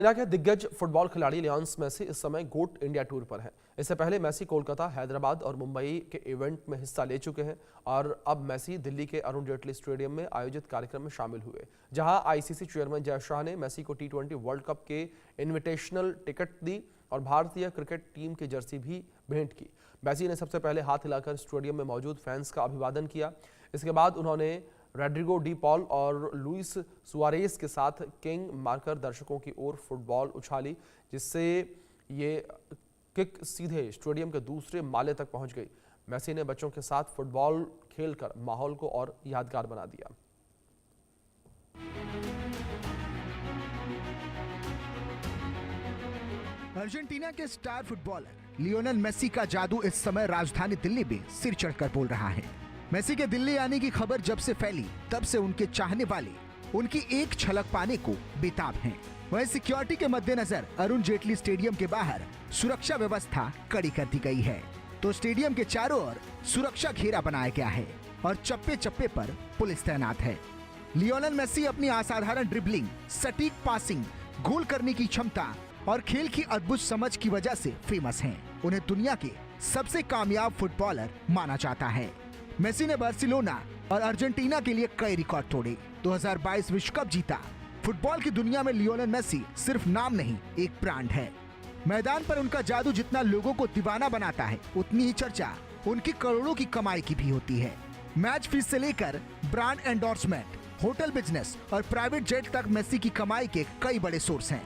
India के दिग्गज football खिलाड़ी लियोनेल मेसी इस समय गोट इंडिया टूर पर हैं। इससे पहले मेसी कोलकाता, हैदराबाद और मुंबई के इवेंट में हिस्सा ले चुके हैं और अब मेसी दिल्ली के अरुण जेटली स्टेडियम में आयोजित कार्यक्रम में शामिल हुए, जहां आईसीसी चेयरमैन जय शाह ने मेसी को टी20 वर्ल्ड कप के इन्विटेशनल टिकट दी और भारतीय क्रिकेट टीम की जर्सी भी भेंट की। मेसी ने सबसे पहले हाथ हिलाकर स्टेडियम में मौजूद फैंस का अभिवादन किया। इसके बाद उन्होंने रोड्रिगो डी पॉल और लुइस सुआरेस के साथ किंग मारकर दर्शकों की ओर फुटबॉल उछाली, जिससे ये किक सीधे स्टेडियम के दूसरे माले तक पहुंच गई। मेसी ने बच्चों के साथ फुटबॉल खेलकर माहौल को और यादगार बना दिया। अर्जेंटीना के स्टार फुटबॉलर लियोनेल मेसी का जादू इस समय राजधानी दिल्ली में सिर चढ़कर बोल रहा है। मेसी के दिल्ली आने की खबर जब से फैली तब से उनके चाहने वाले उनकी एक झलक पाने को बेताब हैं। वहीं सिक्योरिटी के मद्देनजर अरुण जेटली स्टेडियम के बाहर सुरक्षा व्यवस्था कड़ी कर दी गई है, तो स्टेडियम के चारों ओर सुरक्षा घेरा बनाया गया है और चप्पे चप्पे पर पुलिस तैनात है। लियोनेल मेसी अपनी असाधारण ड्रिबलिंग, सटीक पासिंग, गोल करने की क्षमता और खेल की अद्भुत समझ की वजह से फेमस हैं। उन्हें दुनिया के सबसे कामयाब फुटबॉलर माना जाता है। मेसी ने बार्सिलोना और अर्जेंटीना के लिए कई रिकॉर्ड तोड़े, 2022 विश्व कप जीता। फुटबॉल की दुनिया में लियोनेल मेसी सिर्फ नाम नहीं, एक ब्रांड है। मैदान पर उनका जादू जितना लोगों को दीवाना बनाता है, उतनी ही चर्चा उनकी करोड़ों की कमाई की भी होती है। मैच फीस से लेकर ब्रांड एंडोर्समेंट, होटल बिजनेस और प्राइवेट जेट तक मेसी की कमाई के कई बड़े सोर्स हैं।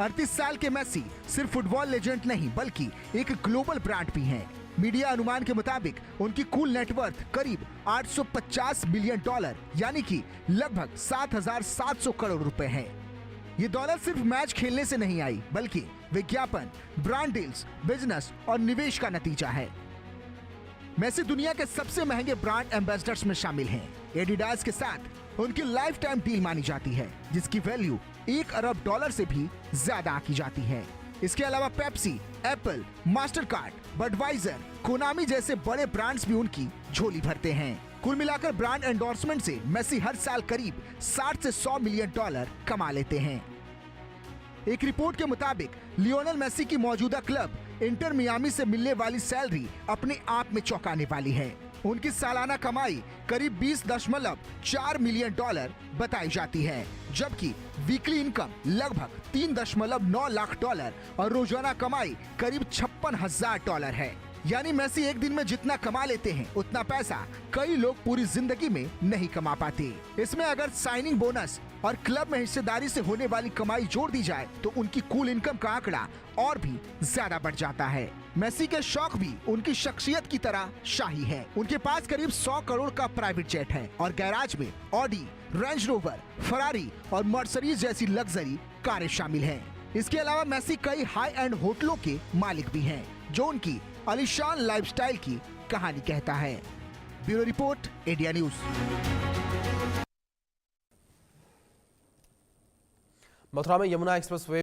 38 साल के मेसी सिर्फ फुटबॉल लेजेंड नहीं बल्कि एक ग्लोबल ब्रांड भी हैं। मीडिया अनुमान के मुताबिक उनकी कुल नेटवर्थ करीब $850 मिलियन यानी कि लगभग 7,700 करोड़ रुपए है। ये डॉलर सिर्फ मैच खेलने से नहीं आई बल्कि विज्ञापन, ब्रांड डील्स, बिजनेस और निवेश का नतीजा है। मेसी दुनिया के सबसे महंगे ब्रांड एम्बेसडर्स में शामिल हैं। एडिडास के साथ उनकी लाइफ टाइम डील मानी जाती है, जिसकी वैल्यू $1 अरब से भी ज्यादा आंकी जाती है। इसके अलावा Pepsi, Apple, Mastercard, Budweiser, Konami जैसे बड़े ब्रांड्स भी उनकी झोली भरते हैं। कुल मिलाकर ब्रांड एंडोर्समेंट से मेसी हर साल करीब 60 से 100 मिलियन डॉलर कमा लेते हैं। एक रिपोर्ट के मुताबिक लियोनेल मेसी की मौजूदा क्लब इंटर मियामी से मिलने वाली सैलरी अपने आप में चौंकाने वाली है। उनकी सालाना कमाई करीब $20.4 मिलियन बताई जाती है, जबकि वीकली इनकम लगभग $3.9 लाख और रोजाना कमाई करीब $56,000 है। यानी मेसी एक दिन में जितना कमा लेते हैं उतना पैसा कई लोग पूरी जिंदगी में नहीं कमा पाते। इसमें अगर साइनिंग बोनस और क्लब में हिस्सेदारी से होने वाली कमाई जोड़ दी जाए तो उनकी कुल इनकम का आंकड़ा और भी ज्यादा बढ़ जाता है। मेसी के शौक भी उनकी शख्सियत की तरह शाही है। उनके पास करीब 100 करोड़ का प्राइवेट जेट है और गैराज में ऑडी, रेंज रोवर, फरारी और मर्सिडीज जैसी लग्जरी कारें शामिल हैं। इसके अलावा मेसी कई हाई एंड होटलों के मालिक भी हैं, जो उनकी आलीशान लाइफस्टाइल की कहानी कहता है। Bureau report, India news. Mathura में यमुना एक्सप्रेसवे